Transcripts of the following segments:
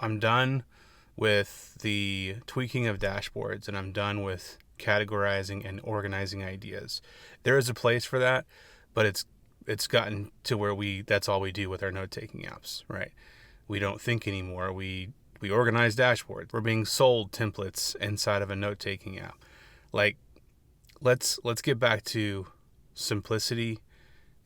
I'm done with the tweaking of dashboards, and I'm done with categorizing and organizing ideas. There is a place for that, but it's gotten to where that's all we do with our note-taking apps, right? We don't think anymore. We organize dashboards. We're being sold templates inside of a note-taking app. Like, let's get back to simplicity,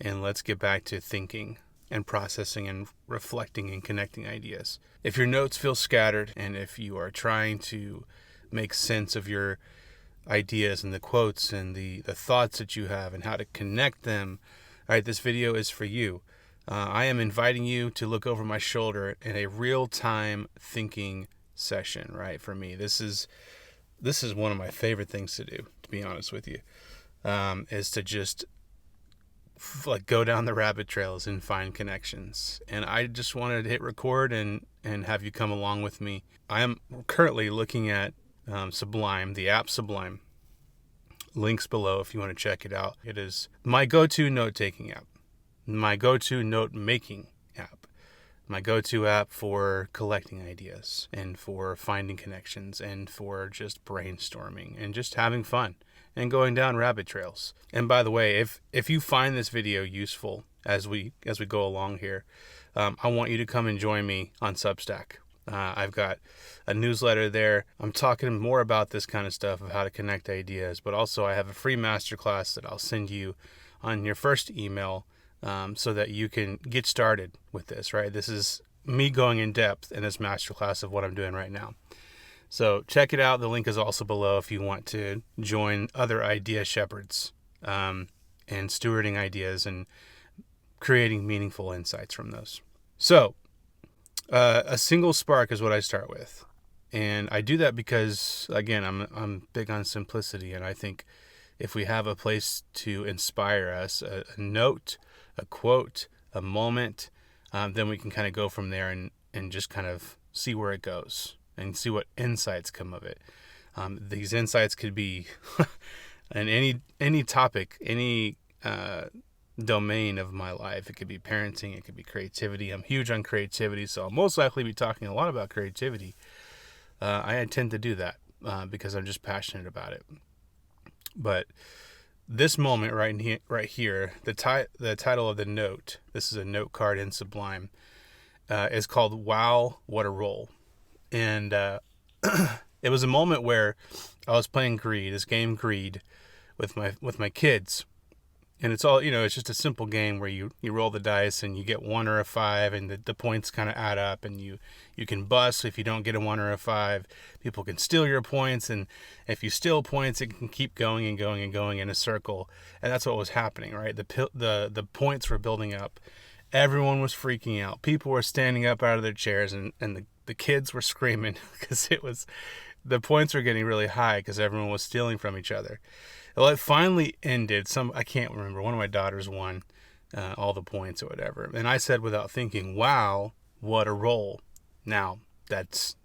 and let's get back to thinking and processing and reflecting and connecting ideas. If your notes feel scattered, and if you are trying to make sense of your ideas and the quotes and the thoughts that you have and how to connect them, all right, this video is for you. I am inviting you to look over my shoulder in a real-time thinking session, right? For me, this is one of my favorite things to do, to be honest with you, is to just like go down the rabbit trails and find connections. And I just wanted to hit record and have you come along with me. I am currently looking at Sublime, the app Sublime. Links below if you want to check it out. It is my go-to note-taking app, my go-to note-making app, my go-to app for collecting ideas and for finding connections and for just brainstorming and just having fun and going down rabbit trails. And by the way, if you find this video useful as we go along here, I want you to come and join me on Substack. I've got a newsletter there. I'm talking more about this kind of stuff, of how to connect ideas, but also I have a free masterclass that I'll send you on your first email, so that you can get started with this, right? This is me going in depth in this masterclass of what I'm doing right now. So check it out. The link is also below if you want to join other idea shepherds, and stewarding ideas and creating meaningful insights from those. So a single spark is what I start with. And I do that because, again, I'm big on simplicity. And I think if we have a place to inspire us, a note, a quote, a moment, then we can kind of go from there and just kind of see where it goes and see what insights come of it. These insights could be in any topic, any domain of my life. It could be parenting, it could be creativity. I'm huge on creativity, so I'll most likely be talking a lot about creativity. I intend to do that because I'm just passionate about it. But this moment right here, the title of the note, this is a note card in Sublime, is called "Wow, What a Roll," and it was a moment where I was playing this game Greed, with my kids. And it's all, it's just a simple game where you roll the dice and you get 1 or a 5, and the points kind of add up, and you can bust if you don't get a 1 or a 5. People can steal your points, and if you steal points, it can keep going and going and going in a circle. And that's what was happening, right? The points were building up. Everyone was freaking out. People were standing up out of their chairs, and the kids were screaming because the points were getting really high because everyone was stealing from each other. Well, it finally ended. I can't remember. One of my daughters won all the points or whatever. And I said without thinking, "Wow, what a roll." Now, it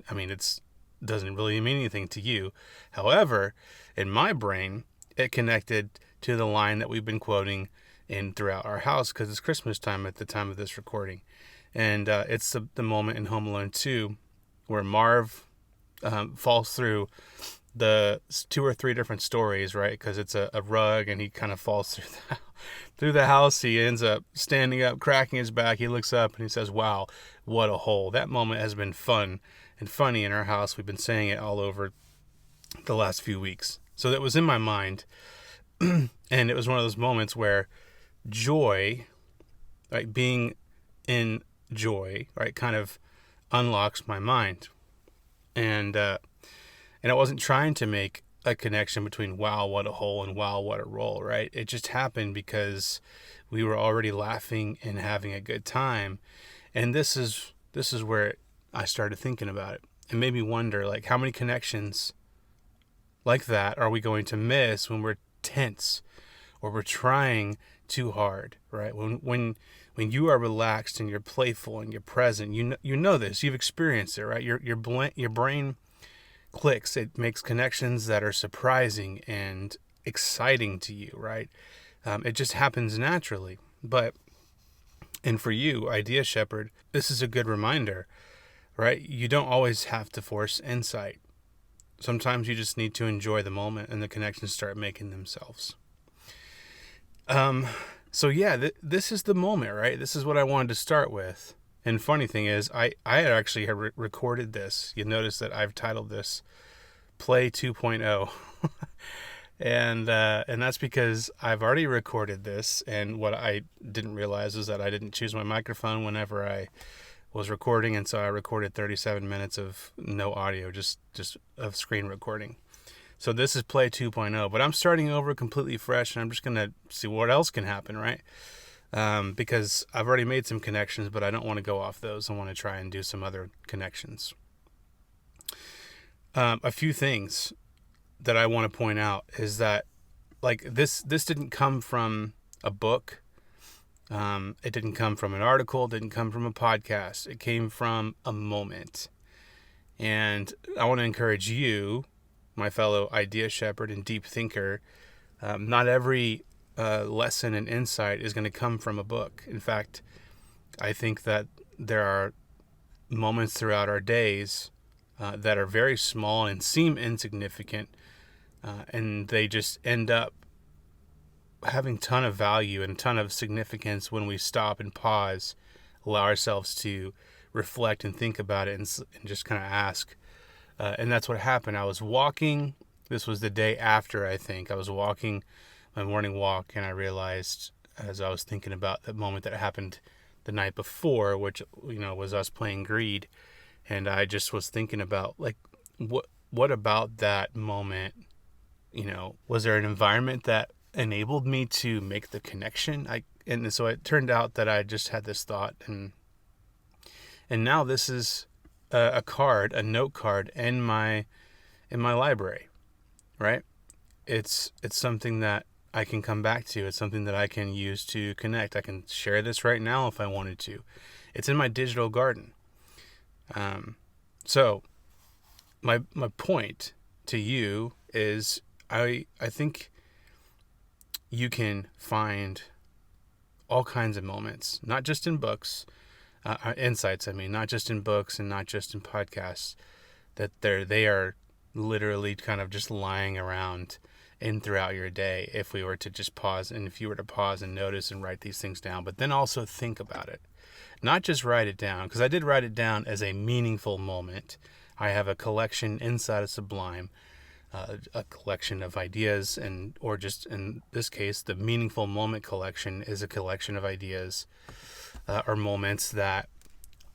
doesn't really mean anything to you. However, in my brain, it connected to the line that we've been quoting throughout our house because it's Christmas time at the time of this recording. And it's the moment in Home Alone 2 where Marv falls through the 2 or 3 different stories, right? Because it's a rug, and he kind of falls through the house. He ends up standing up, cracking his back. He looks up and he says, "Wow, what a hole." That moment has been fun and funny in our house. We've been saying it all over the last few weeks. So that was in my mind. And it was one of those moments where joy, right, being in joy, right, kind of unlocks my mind. And I wasn't trying to make a connection between "wow, what a hole" and "wow, what a roll," right? It just happened because we were already laughing and having a good time. And this is where I started thinking about it. It made me wonder, like, how many connections like that are we going to miss when we're tense or we're trying too hard, right? When you are relaxed and you're playful and you're present, you know this, you've experienced it, right? Your brain clicks. It makes connections that are surprising and exciting to you, right? It just happens naturally. And for you, Idea Shepherd, this is a good reminder right? You don't always have to force insight. Sometimes you just need to enjoy the moment and the connections start making themselves. So yeah, this is the moment, right? This is what I wanted to start with. And funny thing is, I had actually recorded this. You notice that I've titled this Play 2.0. And that's because I've already recorded this, and what I didn't realize is that I didn't choose my microphone whenever I was recording, and so I recorded 37 minutes of no audio, just of screen recording. So this is Play 2.0, but I'm starting over completely fresh, and I'm just going to see what else can happen, right? Because I've already made some connections, but I don't want to go off those. I want to try and do some other connections. A few things that I want to point out is that, like, this didn't come from a book. It didn't come from an article. It didn't come from a podcast. It came from a moment. And I want to encourage you, my fellow idea shepherd and deep thinker, not every lesson and insight is going to come from a book. In fact, I think that there are moments throughout our days that are very small and seem insignificant, and they just end up having a ton of value and a ton of significance when we stop and pause, allow ourselves to reflect and think about it, and just kind of ask. And that's what happened. I was walking. This was the day after, I think. I was walking my morning walk, and I realized, as I was thinking about the moment that happened the night before, which, was us playing Greed, and I just was thinking about, like, what about that moment? Was there an environment that enabled me to make the connection? And so it turned out that I just had this thought, and now this is a note card in my library, right? It's something that I can come back to. It's something that I can use to connect. I can share this right now if I wanted to. It's in my digital garden. So my point to you is, I think you can find all kinds of moments, not just in books, insights, not just in books and not just in podcasts, that they are literally kind of just lying around in throughout your day if we were to just pause, and if you were to pause and notice and write these things down, but then also think about it. Not just write it down, because I did write it down as a meaningful moment. I have a collection inside of Sublime, a collection of ideas, or just in this case, the Meaningful Moment collection is a collection of ideas or moments that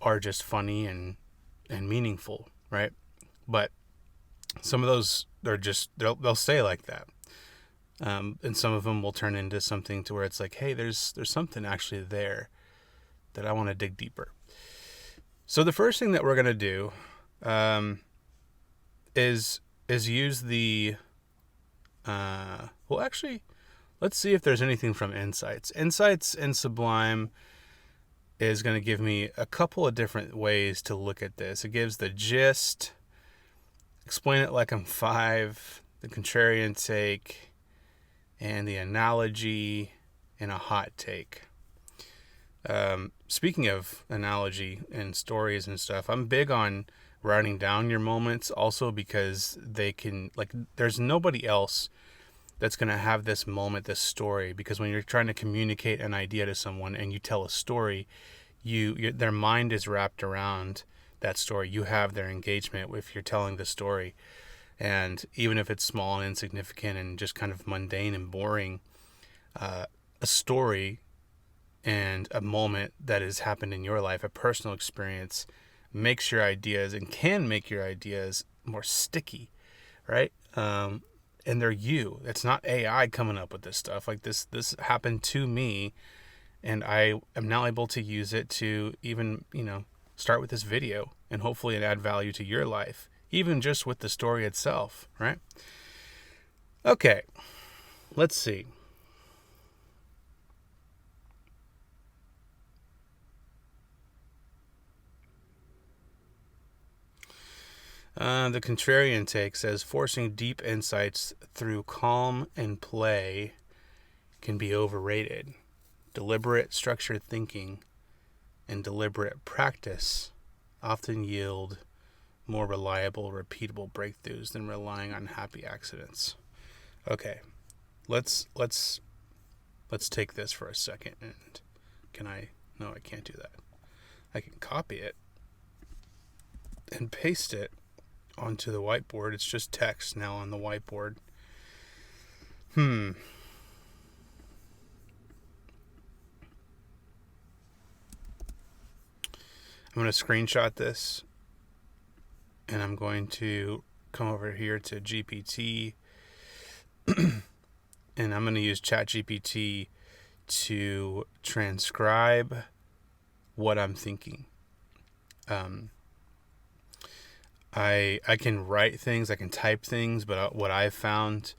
are just funny and meaningful, right? But some of those are just, they'll stay like that. And some of them will turn into something to where it's like, hey, there's something actually there that I want to dig deeper. So the first thing that we're going to do is use the, let's see if there's anything from Insights. Insights in Sublime is going to give me a couple of different ways to look at this. It gives the gist, explain it like I'm 5, the contrarian take, and the analogy, and a hot take. Speaking of analogy and stories and stuff, I'm big on writing down your moments also, because they can, like, there's nobody else that's going to have this moment, this story, because when you're trying to communicate an idea to someone and you tell a story, their mind is wrapped around that story. You have their engagement if you're telling the story. And even if it's small and insignificant and just kind of mundane and boring, a story and a moment that has happened in your life, a personal experience, makes your ideas and can make your ideas more sticky, right? And they're you. It's not AI coming up with this stuff. Like, this happened to me, and I am now able to use it to even, start with this video, and hopefully it add value to your life, even just with the story itself, right? Okay, let's see. The Contrarian take says, forcing deep insights through calm and play can be overrated. Deliberate, structured thinking and deliberate practice often yield more reliable, repeatable breakthroughs than relying on happy accidents. Okay, let's take this for a second. And can I? No, I can't do that. I can copy it and paste it onto the whiteboard. It's just text now on the whiteboard. I'm going to screenshot this, and I'm going to come over here to GPT, and I'm going to use ChatGPT to transcribe what I'm thinking. I can write things, I can type things, but what I've found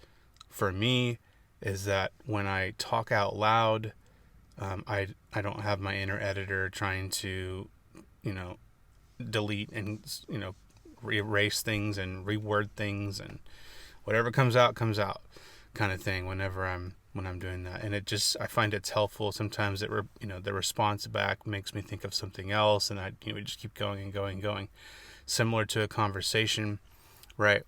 for me is that when I talk out loud, I don't have my inner editor trying to, delete and, erase things and reword things, and whatever comes out kind of thing when I'm doing that. And I find it's helpful. Sometimes the response back makes me think of something else, and I just keep going and going and going. Similar to a conversation, right?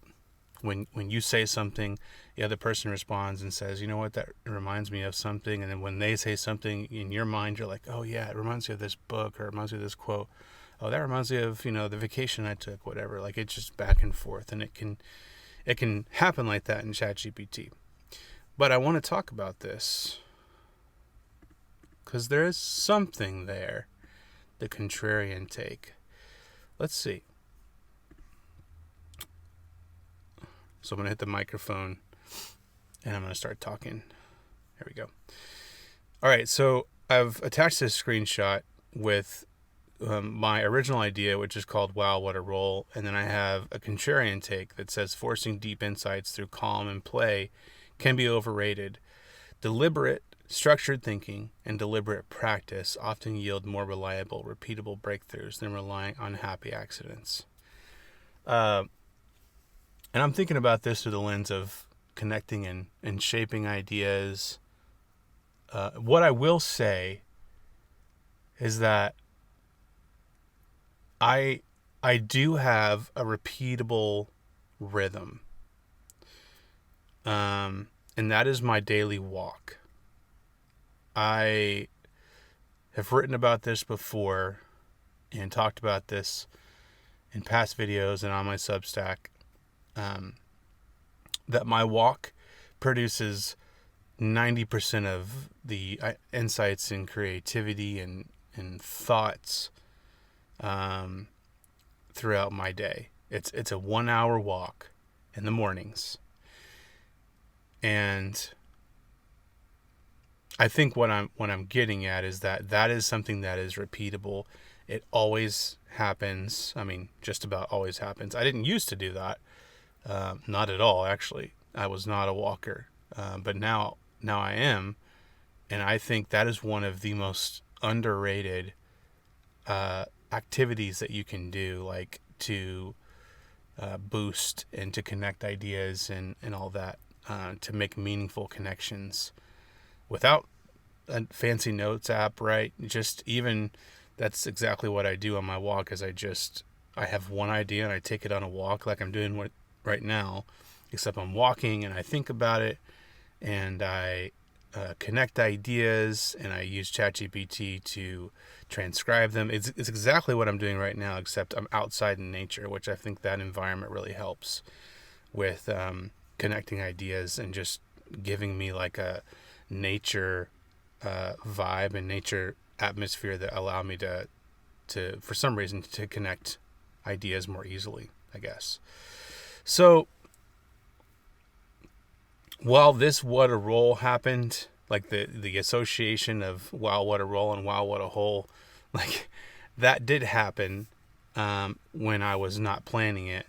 When you say something, the other person responds and says, you know what, that reminds me of something. And then when they say something in your mind, you're like, oh yeah, it reminds me of this book, or it reminds me of this quote. Oh, that reminds me of, the vacation I took, whatever. Like, it's just back and forth, and it can happen like that in ChatGPT. But I want to talk about this because there is something there, the contrarian take. Let's see. So I'm going to hit the microphone, and I'm going to start talking. Here we go. All right, so I've attached this screenshot with my original idea, which is called Wow, What a Roll. And then I have a contrarian take that says forcing deep insights through calm and play can be overrated. Deliberate, structured thinking and deliberate practice often yield more reliable, repeatable breakthroughs than relying on happy accidents. And I'm thinking about this through the lens of connecting and shaping ideas. What I will say is that I do have a repeatable rhythm. And that is my daily walk. I have written about this before and talked about this in past videos and on my Substack. That my walk produces 90% of the insights and creativity and thoughts throughout my day. It's a 1 hour walk in the mornings. And I think what I'm getting at is that is something that is repeatable. It always happens. I mean, just about always happens. I didn't used to do that. Not at all, actually. I was not a walker. But now I am. And I think that is one of the most underrated activities that you can do, like to boost and to connect ideas and all that, to make meaningful connections without a fancy notes app, right? Just even that's exactly what I do on my walk. Is I have one idea and I take it on a walk, like I'm doing right now, except I'm walking and I think about it and I connect ideas and I use ChatGPT to transcribe them. It's exactly what I'm doing right now, except I'm outside in nature, which I think that environment really helps with connecting ideas and just giving me like a nature vibe and nature atmosphere that allow me to for some reason to connect ideas more easily, I guess. So while this what a roll happened, like the association of wow what a roll and wow what a hole, like that did happen when I was not planning it.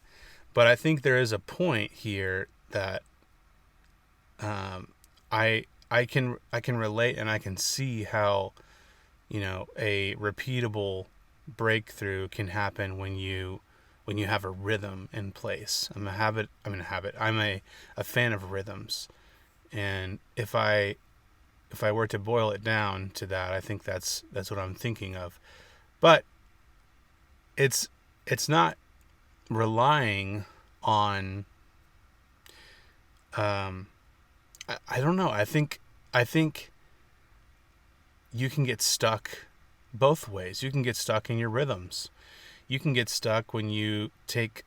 But I think there is a point here that I can relate, and I can see how, a repeatable breakthrough can happen when you have a rhythm in place. I'm a fan of rhythms. And if I were to boil it down to that, I think that's what I'm thinking of. But it's it's not relying on I don't know. I think you can get stuck both ways. You can get stuck in your rhythms. You can get stuck when you take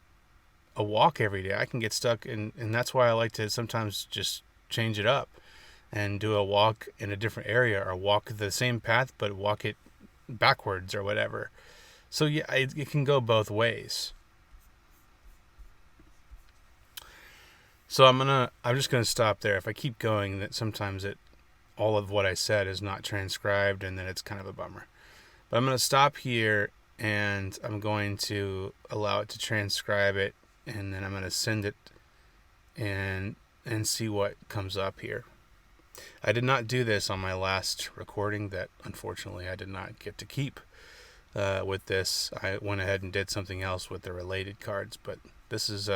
a walk every day. I can get stuck and that's why I like to sometimes just change it up and do a walk in a different area, or walk the same path but walk it backwards or whatever. So yeah, it can go both ways. So I'm just gonna stop there. If I keep going, that sometimes it all of what I said is not transcribed, and then it's kind of a bummer. But I'm gonna stop here, and I'm going to allow it to transcribe it, and then I'm gonna send it and see what comes up here. I did not do this on my last recording that unfortunately I did not get to keep. With this, I went ahead and did something else with the related cards, but this is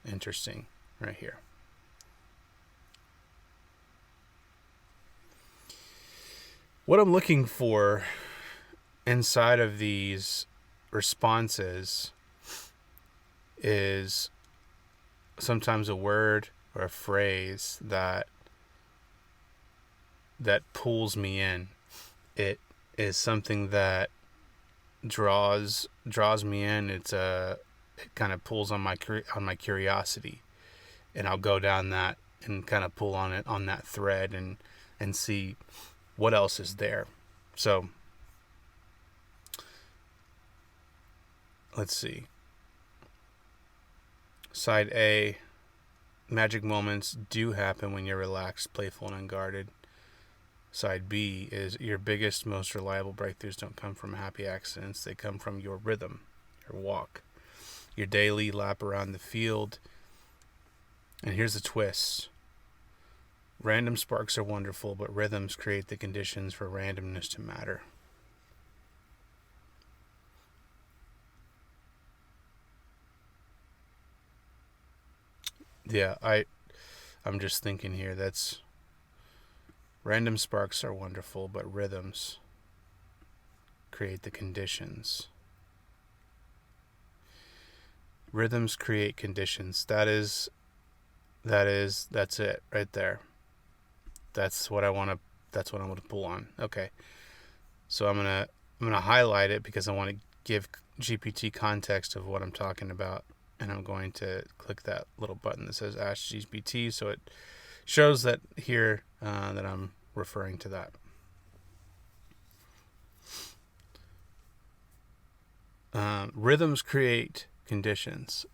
interesting right here. What I'm looking for inside of these responses is sometimes a word or a phrase that pulls me in. It is something that draws me in. It kind of pulls on my curiosity, and I'll go down that and kind of pull on it, on that thread, and see what else is there. So let's see. Side A, magic moments do happen when you're relaxed, playful, and unguarded. Side B is your biggest, most reliable breakthroughs don't come from happy accidents. They come from your rhythm, your walk, your daily lap around the field. And here's the twist. Random sparks are wonderful, but rhythms create the conditions for randomness to matter. Yeah, I'm just thinking here, that's random sparks are wonderful, but rhythms create the conditions. Rhythms create conditions. That's it right there. That's what I want to pull on. Okay. So I'm going to highlight it because I want to give GPT context of what I'm talking about, and I'm going to click that little button that says Ask GPT, so it shows that here that I'm referring to that. Rhythms create conditions.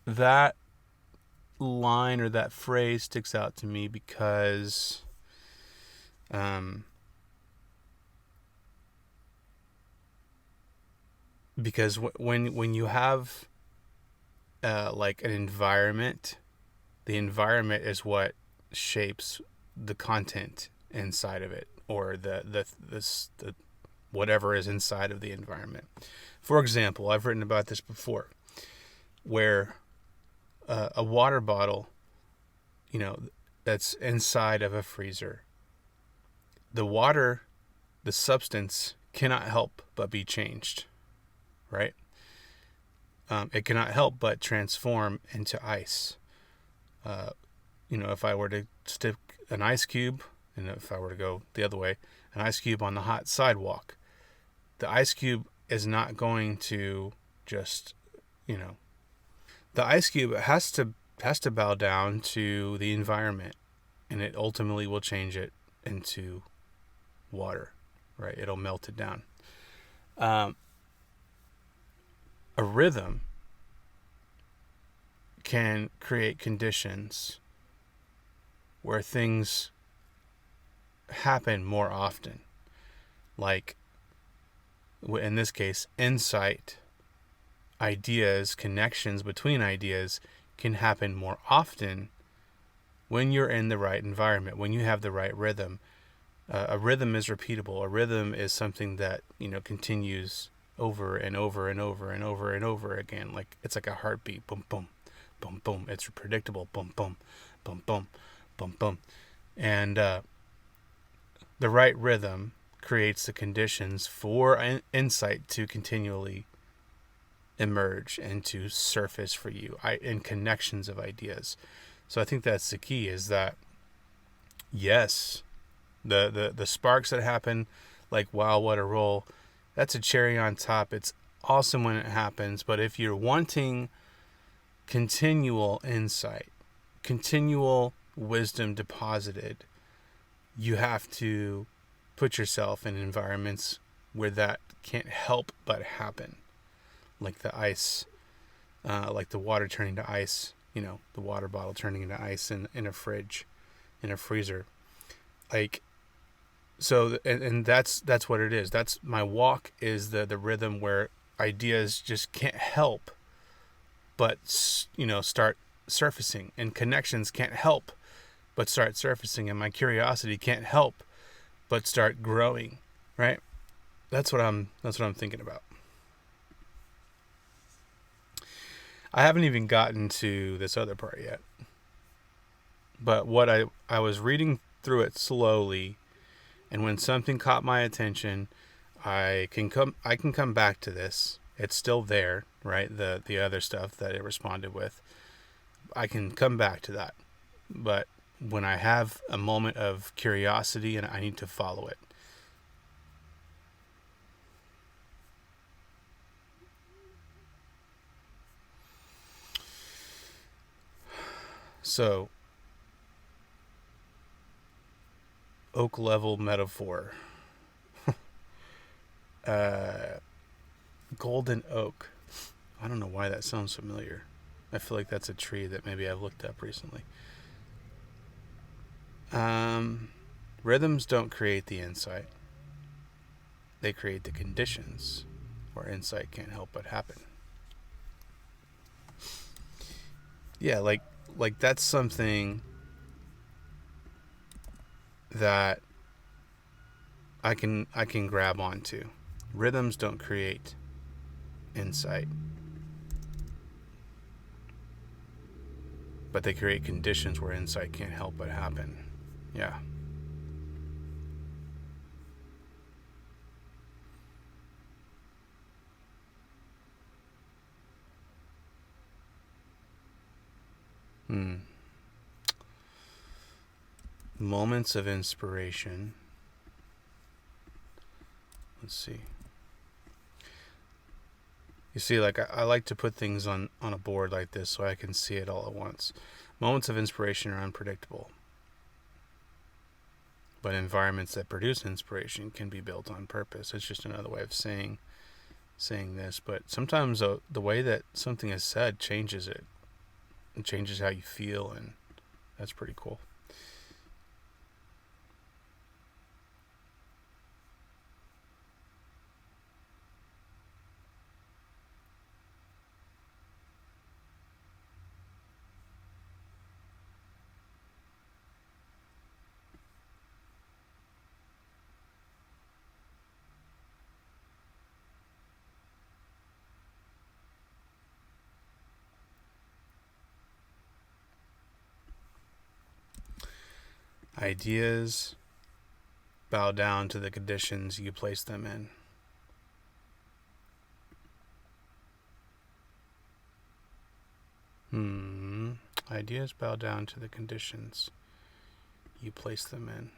That line or that phrase sticks out to me because when you have like an environment, the environment is what shapes the content inside of it, or the whatever is inside of the environment. For example, I've written about this before, where a water bottle, that's inside of a freezer, the water, the substance cannot help but be changed, right? It cannot help but transform into ice. If I were to stick an ice cube, and if I were to go the other way, an ice cube on the hot sidewalk, the ice cube is not going to just, the ice cube has to bow down to the environment, and it ultimately will change it into water, right? It'll melt it down. A rhythm can create conditions where things happen more often. Like, in this case, insight, ideas, connections between ideas can happen more often when you're in the right environment, when you have the right rhythm. A rhythm is repeatable. A rhythm is something that, continues over and over and over and over and over again. Like, it's like a heartbeat. Boom, boom, boom, boom. It's predictable. Boom, boom, boom, boom, boom, boom. And the right rhythm creates the conditions for insight to continually emerge and to surface for you in connections of ideas. So I think that's the key, is that yes, the sparks that happen, like wow, what a roll, that's a cherry on top. It's awesome when it happens, but if you're wanting continual insight, continual wisdom deposited, you have to put yourself in environments where that can't help but happen. Like the ice, like the water turning to ice, the water bottle turning into ice in a fridge, in a freezer. Like, so, and that's what it is. That's my walk, is the rhythm where ideas just can't help but, start surfacing, and connections can't help but start surfacing, and my curiosity can't help but start growing, right? That's what I'm thinking about. I haven't even gotten to this other part yet. But what I was reading through it slowly, and when something caught my attention, I can come back to this. It's still there, right? The other stuff that it responded with. I can come back to that. But when I have a moment of curiosity and I need to follow it. So, oak level metaphor. Golden oak. I don't know why that sounds familiar. I feel like that's a tree that maybe I've looked up recently. Rhythms don't create the insight. They create the conditions where insight can't help but happen. Yeah, like that's something that I can grab onto. Rhythms don't create insight, but they create conditions where insight can't help but happen. Yeah. Moments of inspiration. Let's see. You see, like I like to put things on a board like this so I can see it all at once. Moments of inspiration are unpredictable, but environments that produce inspiration can be built on purpose. It's just another way of saying this, but sometimes the way that something is said changes it. It changes how you feel, and that's pretty cool. Ideas bow down to the conditions you place them in. Ideas bow down to the conditions you place them in.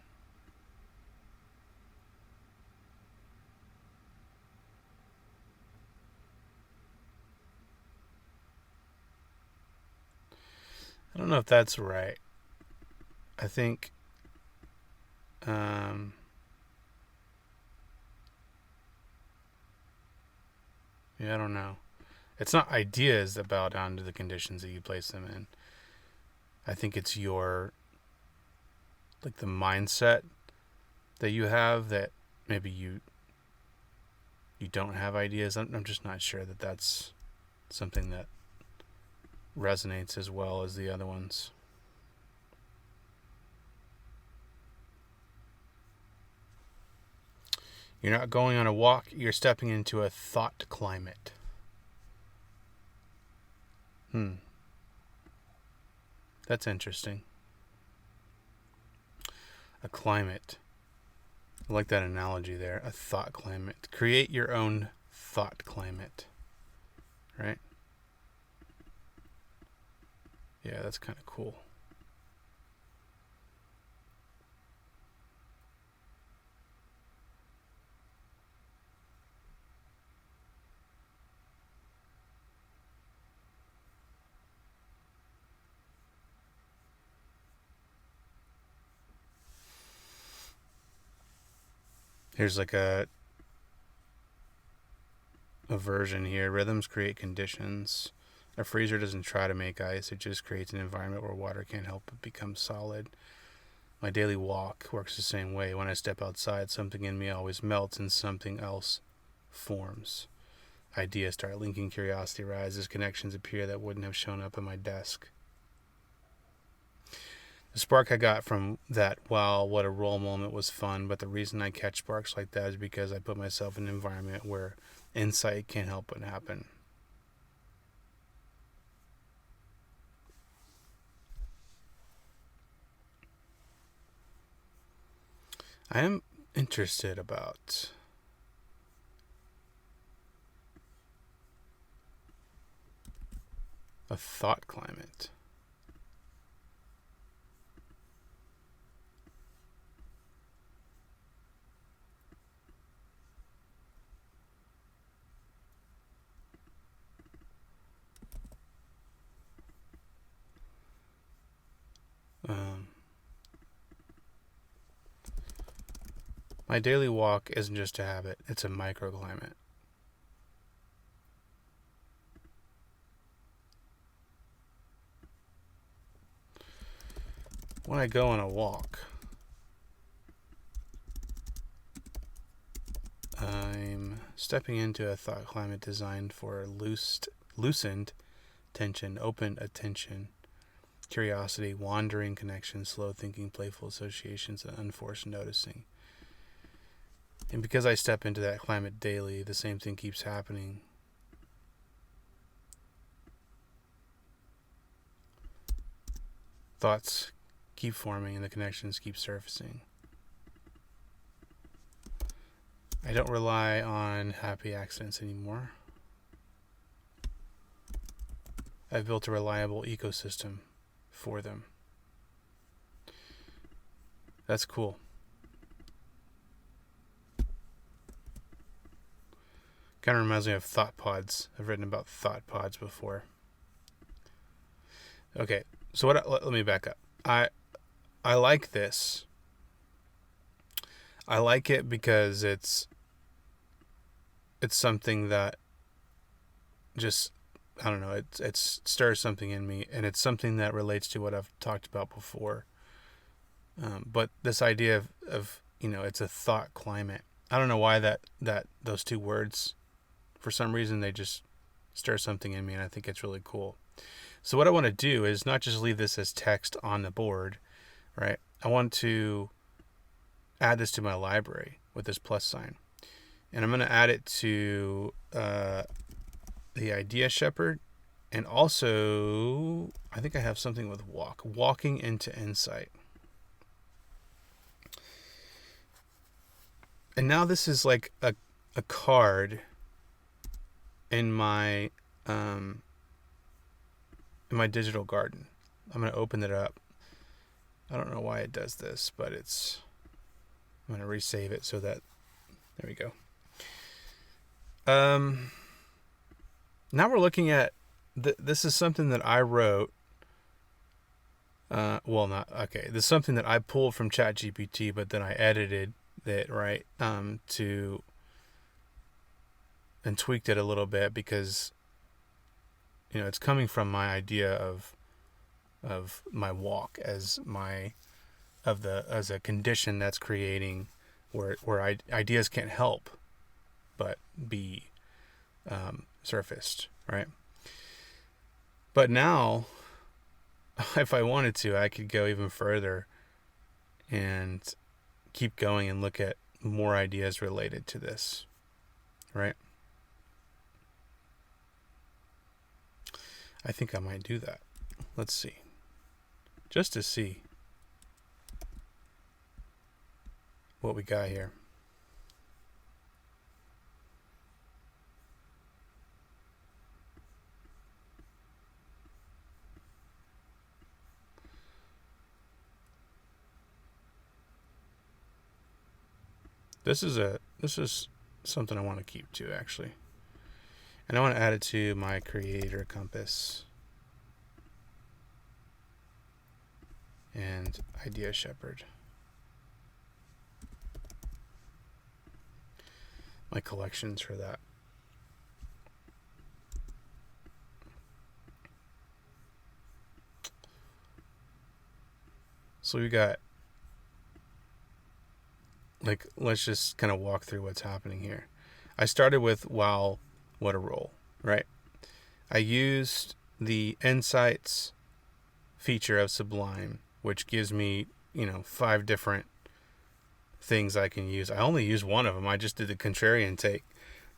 I don't know if that's right. I think I don't know. It's not ideas that bow down to the conditions that you place them in. I think it's the mindset that you have, that maybe you don't have ideas. I'm just not sure that that's something that resonates as well as the other ones. You're not going on a walk, you're stepping into a thought climate. That's interesting. A climate. I like that analogy there. A thought climate. Create your own thought climate. right? Yeah, that's kind of cool. Here's like a version here. Rhythms create conditions. A freezer doesn't try to make ice, it just creates an environment where water can't help but become solid. My daily walk works the same way. When I step outside, something in me always melts and something else forms. Ideas start linking, curiosity rises, connections appear that wouldn't have shown up on my desk. The spark I got from that, wow, what a roll moment, was fun, but the reason I catch sparks like that is because I put myself in an environment where insight can't help but happen. I am interested about a thought climate. My daily walk isn't just a habit, it's a microclimate. When I go on a walk, I'm stepping into a thought climate designed for loosened tension, open attention, curiosity, wandering connection, slow thinking, playful associations, and unforced noticing. And because I step into that climate daily, the same thing keeps happening. Thoughts keep forming and the connections keep surfacing. I don't rely on happy accidents anymore. I've built a reliable ecosystem for them. That's cool. Kind of reminds me of thought pods. I've written about thought pods before. Okay, so let me back up. I like this. I like it because it's something that just, I don't know, it stirs something in me, and it's something that relates to what I've talked about before. But this idea of it's a thought climate. I don't know why that those two words, for some reason, they just stir something in me, and I think it's really cool. So what I want to do is not just leave this as text on the board, right? I want to add this to my library with this plus sign. And I'm going to add it to the idea shepherd. And also, I think I have something with walking into insight. And now this is like a card in my digital garden. I'm going to open it up. I don't know why it does this, but I'm going to resave it so that, there we go. Now we're looking at, this is something that I wrote. This is something that I pulled from ChatGPT, but then I edited it, right, and tweaked it a little bit because, it's coming from my idea of my walk as a condition that's creating where ideas can't help but be surfaced, right? But now, if I wanted to, I could go even further and keep going and look at more ideas related to this, right? I think I might do that. Let's see. Just to see what we got here. This is something I want to keep too, actually. And I want to add it to my creator compass and idea shepherd. My collections for that. So we got, like, let's just kind of walk through what's happening here. I started with, wow, what a roll, right? I used the insights feature of Sublime, which gives me, 5 different things I can use. I only use one of them. I just did the contrarian take.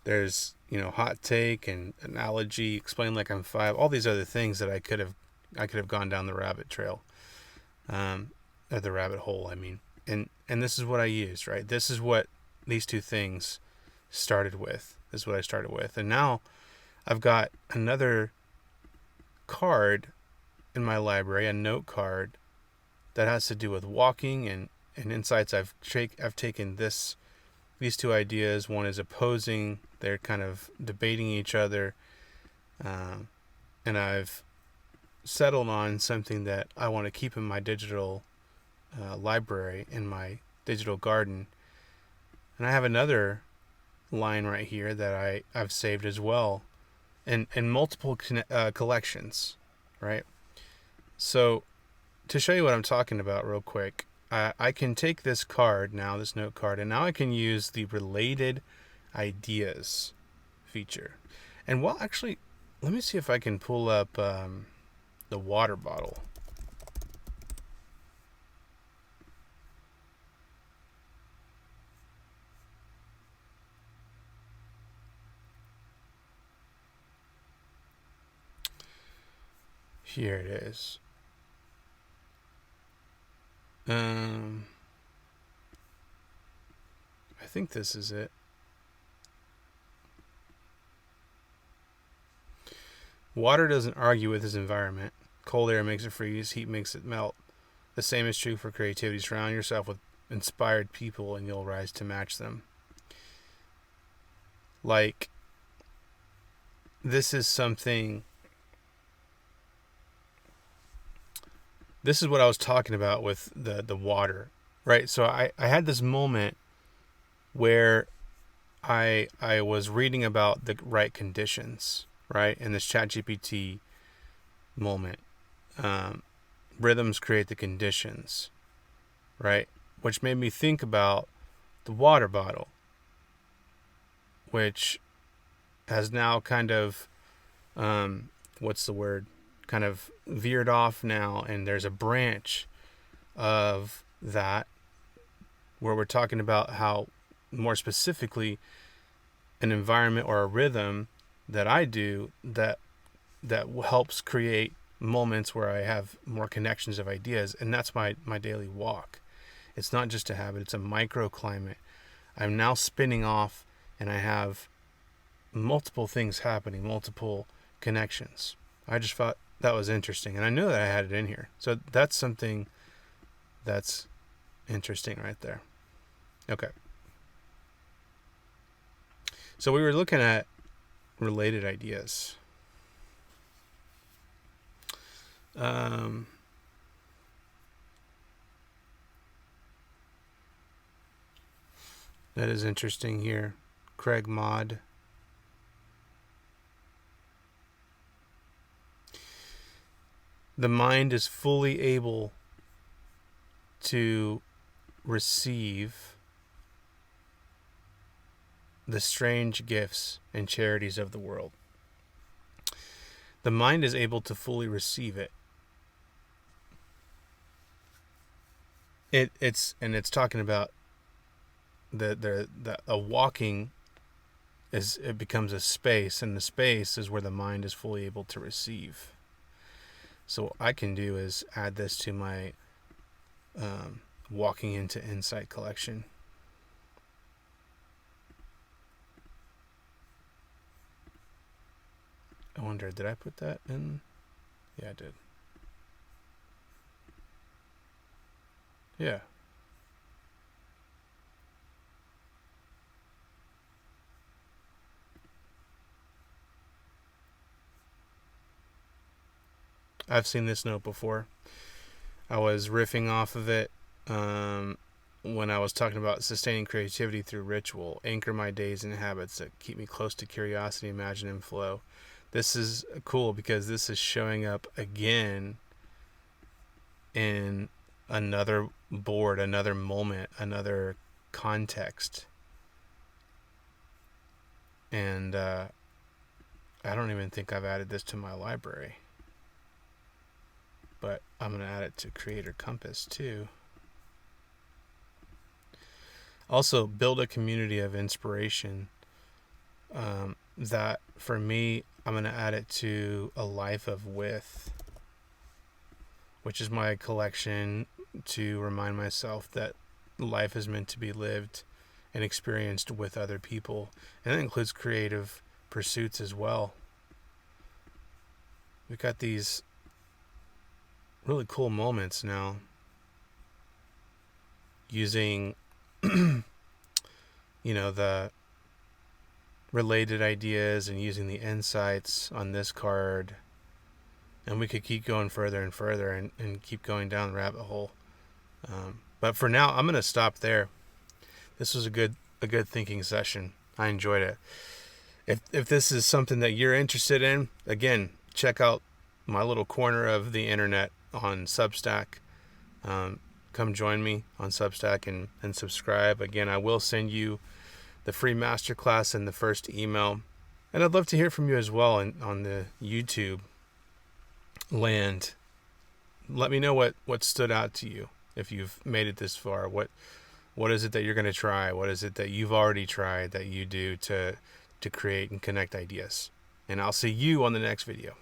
There's, hot take and analogy, explain like I'm 5, all these other things that I could have gone down the rabbit trail. Or the rabbit hole, I mean. And this is what I used, right? This is what these 2 things started with. This is what I started with. And now I've got another card in my library, a note card that has to do with walking and insights. I've taken these 2 ideas. One is opposing. They're kind of debating each other. And I've settled on something that I want to keep in my digital library, in my digital garden. And I have another line right here that I've saved as well in multiple collections, right? So to show you what I'm talking about real quick, I can take this card now, this note card, and now I can use the related ideas feature. And well, actually, let me see if I can pull up the water bottle. Here it is. I think this is it. Water doesn't argue with its environment. Cold air makes it freeze, heat makes it melt. The same is true for creativity. Surround yourself with inspired people and you'll rise to match them. Like, this is something... This is what I was talking about with the water, right? So I had this moment where I was reading about the right conditions, right? In this ChatGPT moment. Rhythms create the conditions, right? Which made me think about the water bottle, which has now kind of, what's the word? Kind of veered off now, and there's a branch of that where we're talking about how, more specifically, an environment or a rhythm that I do that helps create moments where I have more connections of ideas, and that's my daily walk. It's not just a habit, it's a microclimate. I'm now spinning off, and I have multiple things happening, multiple connections. I just thought that was interesting, and I knew that I had it in here. So that's something that's interesting right there. Okay. So we were looking at related ideas. That is interesting here. Craig Mod. The mind is fully able to receive the strange gifts and charities of the world. The mind is able to fully receive it. It's talking about a walking it becomes a space, and the space is where the mind is fully able to receive. So what I can do is add this to my walking into insight collection. I wonder, did I put that in? Yeah, I did. Yeah. I've seen this note before. I was riffing off of it when I was talking about sustaining creativity through ritual, anchor my days in habits that keep me close to curiosity, imagine, and flow. This is cool because this is showing up again in another board, another moment, another context. And I don't even think I've added this to my library. But I'm going to add it to Creator Compass too. Also, build a community of inspiration. That, for me, I'm going to add it to A Life of With, which is my collection to remind myself that life is meant to be lived and experienced with other people. And that includes creative pursuits as well. We've got these really cool moments now using the related ideas and using the insights on this card, and we could keep going further and further and keep going down the rabbit hole, but for now I'm going to stop there. This was a good thinking session. I enjoyed it. If this is something that you're interested in, again, check out my little corner of the internet on Substack. Come join me on Substack and subscribe. Again, I will send you the free masterclass in the first email. And I'd love to hear from you as well on the YouTube land. Let me know what stood out to you if you've made it this far. What is it that you're going to try? What is it that you've already tried that you do to create and connect ideas? And I'll see you on the next video.